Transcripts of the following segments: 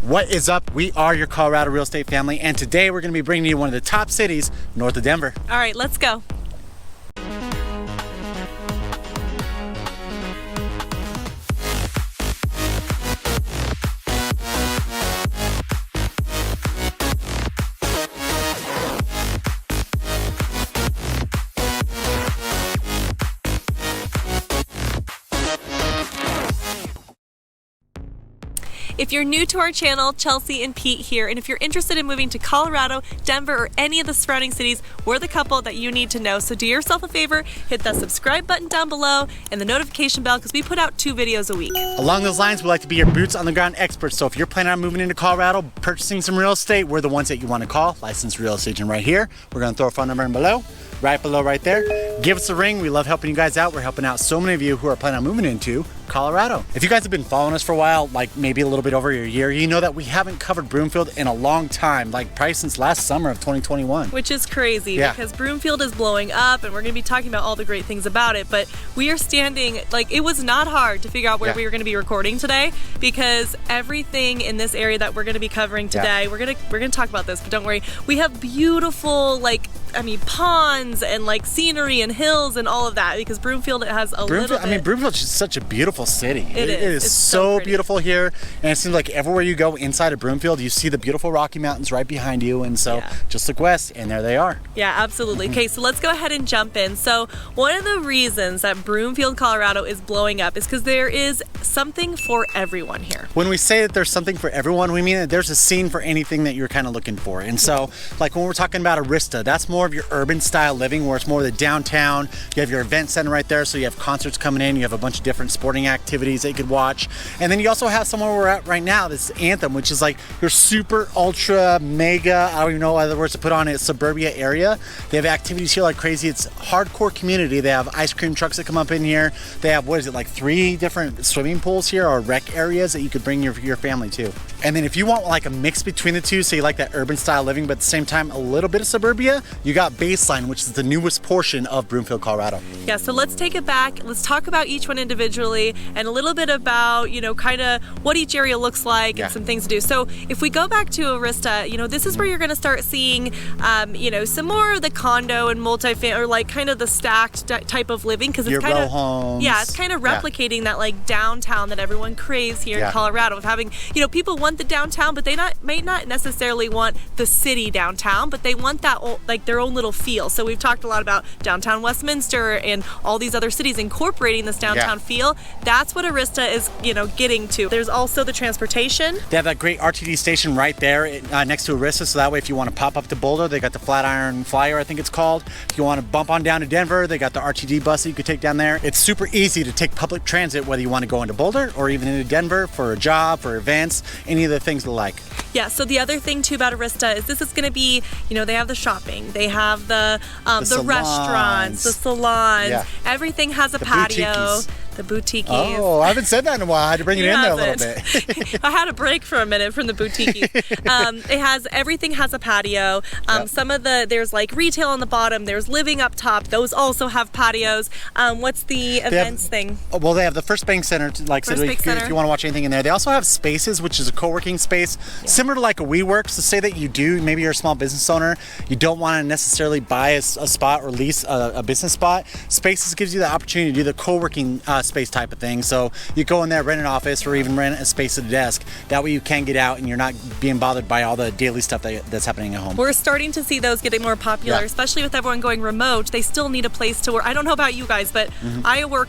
What is up? We are your Colorado real estate family, and today we're going to be bringing you one of the top cities north of Denver. All right, let's go. If you're new to our channel, Chelsea and Pete here, and if you're interested in moving to Colorado, Denver, or any of the surrounding cities, we're the couple that you need to know. So do yourself a favor, hit that subscribe button down below and the notification bell because we put out 2 videos a week. Along those lines, we like to be your boots on the ground experts. So if you're planning on moving into Colorado, purchasing some real estate, we're the ones that you want to call. Licensed real estate agent right here. We're going to throw a phone number in below, right there. Give us a ring. We love helping you guys out. We're helping out so many of you who are planning on moving into Colorado. If you guys have been following us for a while, like maybe a little bit over a year, you know that we haven't covered Broomfield in a long time, like probably since last summer of 2021. Which is crazy because Broomfield is blowing up and we're going to be talking about all the great things about it, but we are standing, like it was not hard to figure out where we were going to be recording today because everything in this area that we're going to be covering today, we're going to talk about this, but don't worry. We have beautiful, ponds and scenery and hills and all of that because Broomfield has a little bit. Broomfield's just such a beautiful city. It is. It's so beautiful here, and it seems like everywhere you go inside of Broomfield, you see the beautiful Rocky Mountains right behind you, and so just look west, and there they are. Yeah, absolutely. Okay, so let's go ahead and jump in. So one of the reasons that Broomfield, Colorado is blowing up is because there is something for everyone here. When we say that there's something for everyone, we mean that there's a scene for anything that you're kind of looking for. And so, like when we're talking about Arista, that's more of your urban style living where it's more the downtown. You have your event center right there, so you have concerts coming in, you have a bunch of different sporting activities that you could watch. And then you also have somewhere we're at right now, this Anthem, which is like your super ultra mega, I don't even know other words to put on it, suburbia area. They have activities here like crazy. It's hardcore community. They have ice cream trucks that come up in here. They have, 3 different swimming pools here or rec areas that you could bring your family to. And then if you want like a mix between the two, so you like that urban style living, but at the same time a little bit of suburbia, you got Baseline, which is the newest portion of Broomfield, Colorado. Yeah, so let's take it back. Let's talk about each one individually and a little bit about, kind of what each area looks like and some things to do. So if we go back to Arista, this is where you're going to start seeing, some more of the condo and multifamily, or kind of the stacked type of living, because it's kind of homes. Yeah, it's kind of replicating that downtown that everyone craves here in Colorado. Of having, people want the downtown, but they may not necessarily want the city downtown, but they want that their own little feel. So we've talked a lot about downtown Westminster and all these other cities incorporating this downtown feel. That's what Arista is, getting to. There's also the transportation. They have that great RTD station right there next to Arista, so that way if you want to pop up to Boulder, they got the Flatiron Flyer, I think it's called. If you want to bump on down to Denver, they got the RTD bus that you could take down there. It's super easy to take public transit, whether you want to go into Boulder or even into Denver for a job, for events, any of the things like. Yeah, so the other thing too about Arista is this is going to be, they have the shopping, they have the restaurants, the salons, everything has a patio. Boutiques. The boutique. Oh, I haven't said that in a while. I had to bring it in there a little bit. I had a break for a minute from the boutique. Everything has a patio. Some of there's retail on the bottom. There's living up top. Those also have patios. What's the events thing? Well, they have the First Bank Center, if you want to watch anything in there. They also have Spaces, which is a co-working space, similar to like a WeWork. So say that maybe you're a small business owner, you don't want to necessarily buy a spot or lease a business spot. Spaces gives you the opportunity to do the co-working space type of thing. So you go in there, rent an office, or even rent a space at a desk. That way you can get out and you're not being bothered by all the daily stuff that's happening at home. We're starting to see those getting more popular, especially with everyone going remote. They still need a place to work. I don't know about you guys, but I work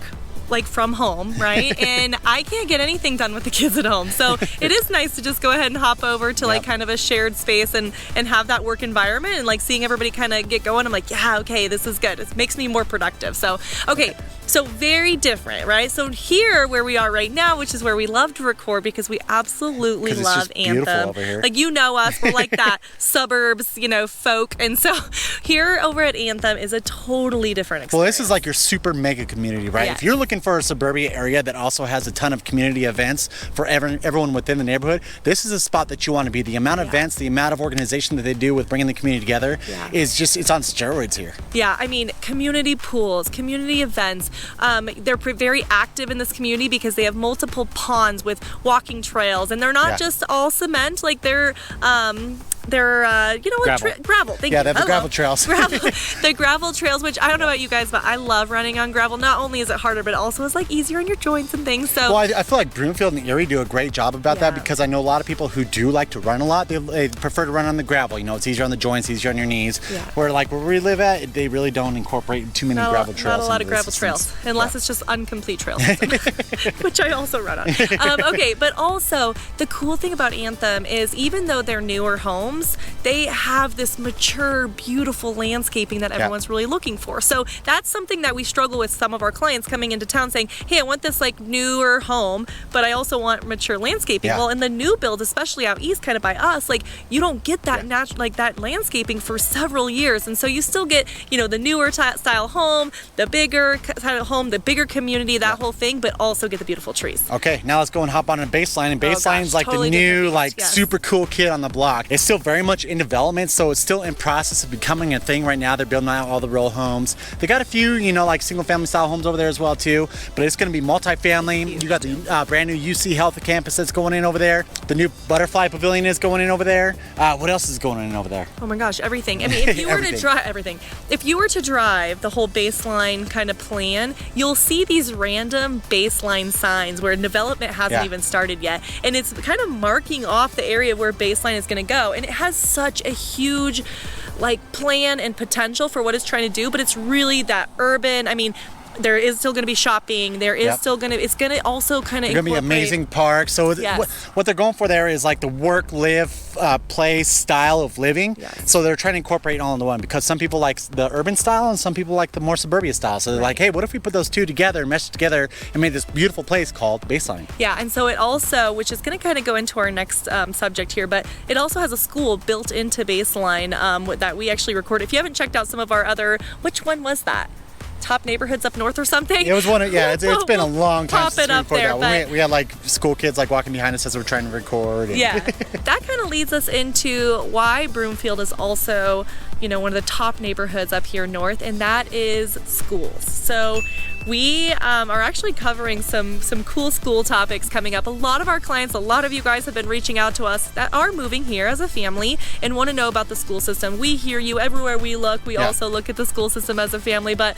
from home, right? And I can't get anything done with the kids at home. So it is nice to just go ahead and hop over to kind of a shared space and have that work environment and seeing everybody kind of get going. I'm like, yeah, okay, this is good. It makes me more productive. So, okay. So very different, right? So here where we are right now, which is where we love to record because we absolutely love Anthem. Over here. Us, we're like that suburbs, folk. And so here over at Anthem is a totally different experience. Well, this is like your super mega community, right? If you're looking for a suburbia area that also has a ton of community events for everyone within the neighborhood, this is a spot that you want to be. The amount of events, the amount of organization that they do with bringing the community together is just, it's on steroids here. Yeah, I mean, community pools, community events, They're very active in this community because they have multiple ponds with walking trails, and they're not just all cement. Like they're gravel. Thank you. They have the gravel trails. The gravel trails, which I don't know about you guys, but I love running on gravel. Not only is it harder, but also it's like easier on your joints and things. So well, I feel like Broomfield and Erie do a great job about that, because I know a lot of people who do like to run a lot. They prefer to run on the gravel. It's easier on the joints, easier on your knees. Yeah. Where we live at, they really don't incorporate too many gravel trails. Not a lot of gravel trails, unless it's just incomplete trails, which I also run on. Okay, but also the cool thing about Anthem is even though they're newer homes, they have this mature, beautiful landscaping that everyone's really looking for. So that's something that we struggle with some of our clients coming into town saying, hey, I want this like newer home, but I also want mature landscaping. Well, in the new build, especially out east, kind of by us, like you don't get that that landscaping for several years. And so you still get, the newer style home, the bigger style home, the bigger community, that whole thing, but also get the beautiful trees. Okay, now let's go and hop on a Baseline. And Baseline's totally the new, super cool kid on the block. It's still very much in development, so it's still in process of becoming a thing right now. They're building out all the row homes. They got a few, single family style homes over there as well too, but it's going to be multifamily. You got the brand new UC Health campus that's going in over there. The new Butterfly Pavilion is going in over there. What else is going in over there? Oh my gosh, everything. I mean, if you were to drive everything, if you were to drive the whole Baseline kind of plan, you'll see these random Baseline signs where development hasn't even started yet, and it's kind of marking off the area where Baseline is going to go, and it has such a huge plan and potential for what it's trying to do, but it's really that urban. I mean, there is still going to be shopping. There is still going to. It's going to also kind of. It's going to be amazing parks. So what they're going for there is like the work, live, play style of living. Yes. So they're trying to incorporate it all into one, because some people like the urban style and some people like the more suburbia style. So they're like, hey, what if we put those two together, meshed together, and made this beautiful place called Baseline? Yeah, and so it also, which is going to kind of go into our next subject here, but it also has a school built into Baseline that we actually recorded. If you haven't checked out some of our other, which one was that? Top neighborhoods up north or something. It was one of, it's been a long time since we recorded that. We had school kids walking behind us as we're trying to record. That kind of leads us into why Broomfield is also, one of the top neighborhoods up here north, and that is schools. So we are actually covering some cool school topics coming up. A lot of our clients, a lot of you guys have been reaching out to us that are moving here as a family and want to know about the school system. We hear you everywhere we look. We also look at the school system as a family. But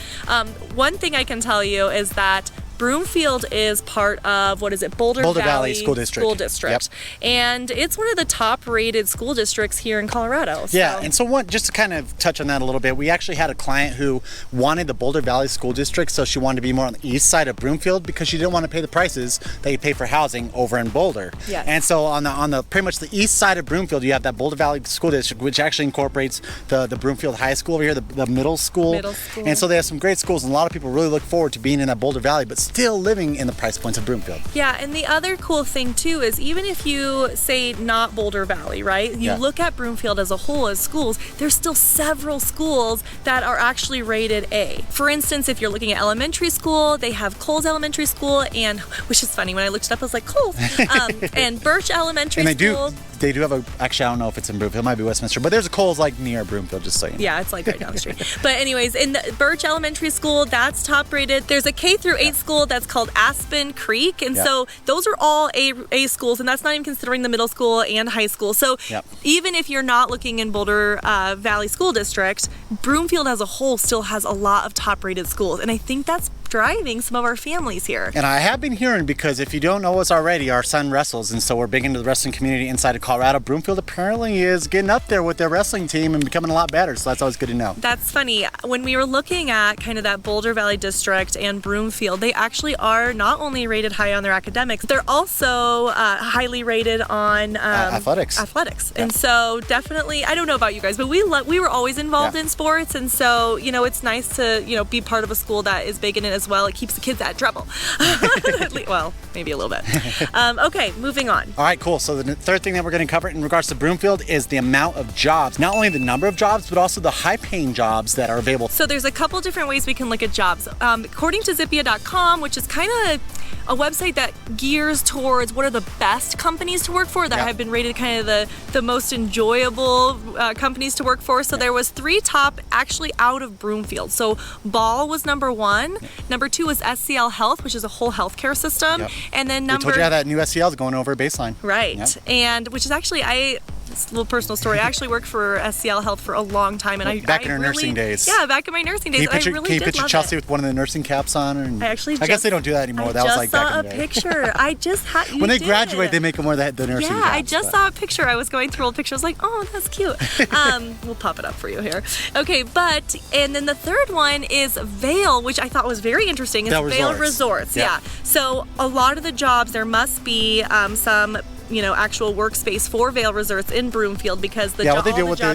one thing I can tell you is that Broomfield is part of, Boulder Valley School District. Yep. And it's one of the top rated school districts here in Colorado. So. Yeah, and so just to kind of touch on that a little bit, we actually had a client who wanted the Boulder Valley School District, so she wanted to be more on the east side of Broomfield because she didn't want to pay the prices that you pay for housing over in Boulder. Yes. And so on the pretty much the east side of Broomfield, you have that Boulder Valley School District, which actually incorporates the Broomfield High School over here, the middle school. And so they have some great schools, and a lot of people really look forward to being in that Boulder Valley, but still living in the price points of Broomfield. Yeah, and the other cool thing too is even if you say not Boulder Valley, right? You look at Broomfield as a whole as schools, there's still several schools that are actually rated A. For instance, if you're looking at elementary school, they have Coles Elementary School, and which is funny, when I looked it up, I was like, Coles, and Birch Elementary School. They do have actually, I don't know if it's in Broomfield, it might be Westminster, but there's a Coles near Broomfield, just so you know. Yeah, it's right down the street. But anyways, in the Birch Elementary School, that's top rated. There's a K through 8 school that's called Aspen Creek, and so those are all A schools, and that's not even considering the middle school and high school. So even if you're not looking in Boulder Valley School District, Broomfield as a whole still has a lot of top rated schools, and I think that's driving some of our families here. And I have been hearing, because if you don't know us already, our son wrestles, and so we're big into the wrestling community inside of Colorado. Broomfield apparently is getting up there with their wrestling team and becoming a lot better, so that's always good to know. That's funny. When we were looking at kind of that Boulder Valley District and Broomfield, they actually are not only rated high on their academics, they're also highly rated on athletics. And so definitely, I don't know about you guys, but we were always involved in sports, and so it's nice to be part of a school that is big in it as well. It keeps the kids out of trouble. Well, maybe a little bit. Okay, moving on. All right, cool. So the third thing that we're going to cover in regards to Broomfield is the amount of jobs. Not only the number of jobs, but also the high-paying jobs that are available. So there's a couple different ways we can look at jobs. According to Zippia.com, which is kind of a website that gears towards what are the best companies to work for that have been rated kind of the most enjoyable companies to work for. So there was 3 top actually out of Broomfield. So Ball was number 1. Number 2 was SCL Health, which is a whole healthcare system. And then we told you how that new SCL is going over baseline. Right. And which is actually, it's a little personal story. I actually worked for SCL Health for a long time, and back in our nursing days. Yeah, back in my nursing days. Can you picture Chelsea with one of the nursing caps on? And I guess they don't do that anymore. That was like back in the day. I just saw a picture. I just had. When they graduate, they make them wear the nursing caps. Yeah, I just saw a picture. I was going through old pictures. Like, oh, that's cute. We'll pop it up for you here. Okay, and then the third one is Vail, which I thought was very interesting. It's Vail Resorts. Yeah. So a lot of the jobs, there must be some actual workspace for Vail Resorts in Broomfield because the job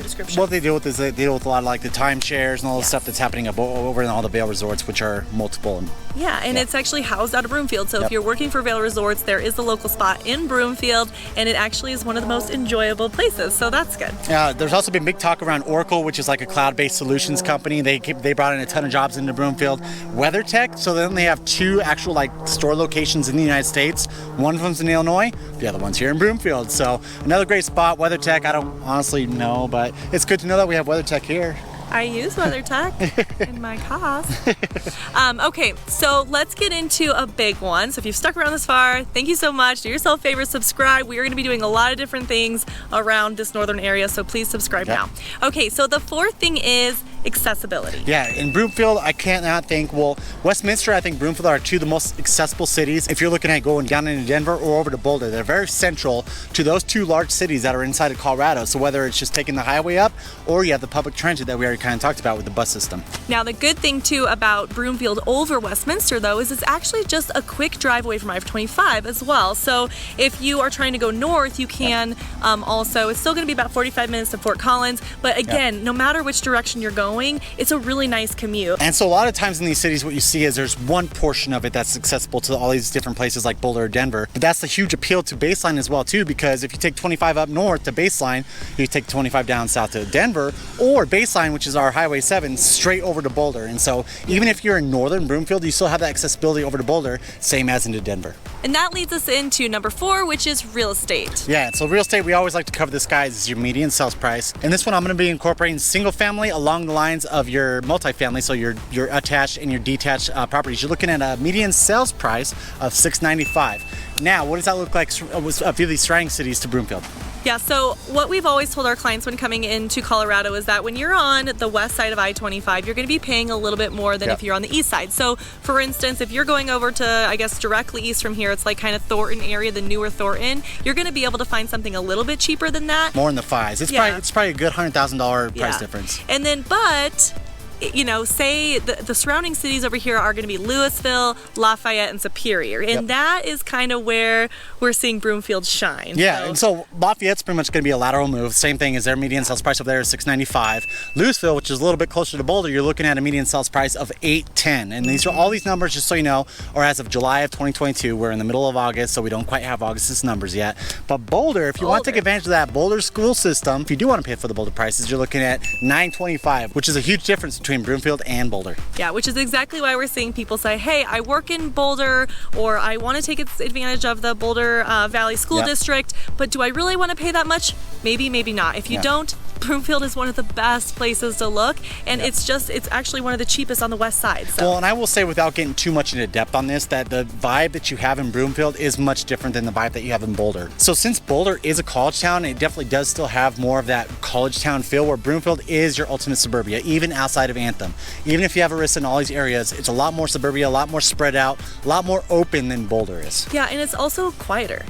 description. What they deal with is they deal with a lot of like the timeshares and all the stuff that's happening over in all the Vail Resorts, which are multiple. And it's actually housed out of Broomfield. So if you're working for Vail Resorts, there is the local spot in Broomfield, and it actually is one of the most enjoyable places. So that's good. There's also been big talk around Oracle, which is like a cloud-based solutions company. They brought in a ton of jobs into Broomfield. WeatherTech, so then they have 2 actual like store locations in the United States. One of them's in Illinois, the other one's here in Broomfield. So another great spot. WeatherTech, I don't honestly know, but it's good to know that we have WeatherTech here. I use WeatherTech in my cars. Okay, so let's get into a big one. So if you've stuck around this far, thank you so much. Do yourself a favor, subscribe. We are going to be doing a lot of different things around this northern area, so please subscribe now. Okay, so the 4th thing is accessibility. Yeah, in Broomfield, I cannot think, Westminster, I think Broomfield are 2 of the most accessible cities. If you're looking at going down into Denver or over to Boulder, they're very central to those 2 large cities that are inside of Colorado. So whether it's just taking the highway up or you have the public transit that we already kind of talked about with the bus system. Now, the good thing too about Broomfield over Westminster though is it's actually just a quick drive away from I-25 as well. So if you are trying to go north, you can also, it's still going to be about 45 minutes to Fort Collins, but again, no matter which direction you're going, it's a really nice commute. And so a lot of times in these cities, what you see is there's one portion of it that's accessible to all these different places like Boulder or Denver. But that's the huge appeal to Baseline as well too, because if you take 25 up north to Baseline, you take 25 down south to Denver, or Baseline, which is our Highway 7, straight over to Boulder. And so even if you're in northern Broomfield, you still have that accessibility over to Boulder, same as into Denver. And that leads us into number 4, which is real estate. Yeah, so real estate, we always like to cover this, guys, is your median sales price. And this one, I'm going to be incorporating single family along the lines of your multifamily, so your attached and your detached properties. You're looking at a median sales price of $695. Now, what does that look like with a few of these surrounding cities to Broomfield? Yeah, so what we've always told our clients when coming into Colorado is that when you're on the west side of I-25, you're going to be paying a little bit more than if you're on the east side. So, for instance, if you're going over to, I guess, directly east from here, it's like kind of Thornton area, the newer Thornton, you're going to be able to find something a little bit cheaper than that. More in the 5s. It's probably a good $100,000 price difference. And then, but say the surrounding cities over here are going to be Louisville, Lafayette, and Superior. And that is kind of where we're seeing Broomfield shine. Yeah, and so Lafayette's pretty much going to be a lateral move. Same thing as their median sales price over there is $695. Louisville, which is a little bit closer to Boulder, you're looking at a median sales price of $810. And these are all these numbers, just so you know, are as of July of 2022. We're in the middle of August, so we don't quite have August's numbers yet. But Boulder, if you want to take advantage of that Boulder school system, if you do want to pay for the Boulder prices, you're looking at $925, which is a huge difference between Broomfield and Boulder. Yeah, which is exactly why we're seeing people say, hey, I work in Boulder, or I want to take advantage of the Boulder Valley School District, but do I really want to pay that much? Maybe, maybe not. If you don't, Broomfield is one of the best places to look, and it's actually one of the cheapest on the west side. So. Well, and I will say, without getting too much into depth on this, that the vibe that you have in Broomfield is much different than the vibe that you have in Boulder. So since Boulder is a college town, it definitely does still have more of that college town feel, where Broomfield is your ultimate suburbia, even outside of Anthem. Even if you have Arista in all these areas, it's a lot more suburbia, a lot more spread out, a lot more open than Boulder is. Yeah, and it's also quieter.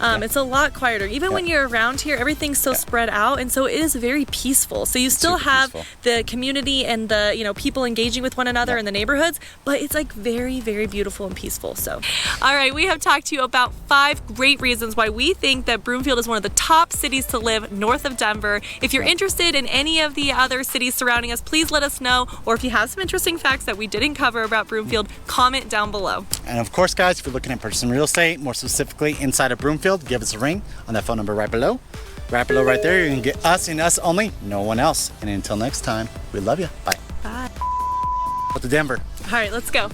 It's a lot quieter. Even when you're around here, everything's so spread out, and so it is very peaceful. So you still have the community and the people engaging with one another in the neighborhoods, but it's like very, very beautiful and peaceful. So, all right, we have talked to you about 5 great reasons why we think that Broomfield is one of the top cities to live north of Denver. If you're interested in any of the other cities surrounding us, please let us know. Or if you have some interesting facts that we didn't cover about Broomfield, comment down below. And of course, guys, if you're looking at purchasing real estate, more specifically inside of Broomfield, give us a ring on that phone number right below. Right below right there, you can get us and us only, no one else. And until next time, we love you. Bye. Bye. With the Denver. All right, let's go.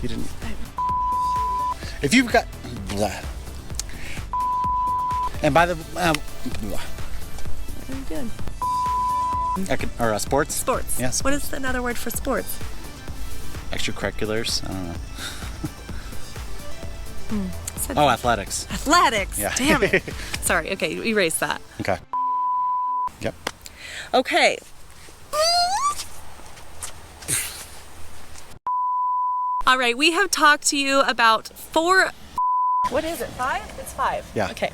You didn't. If you've got, blah. And by the, Very good. Sports? Sports. Yeah, sports. What is another word for sports? Extracurriculars? I don't know. Said Oh, athletics. Athletics. Yeah. Damn it. Sorry. Okay, erase that. Okay. Yep. Okay. All right, we have talked to you about 4. What is it? 5? It's 5. Yeah. Okay.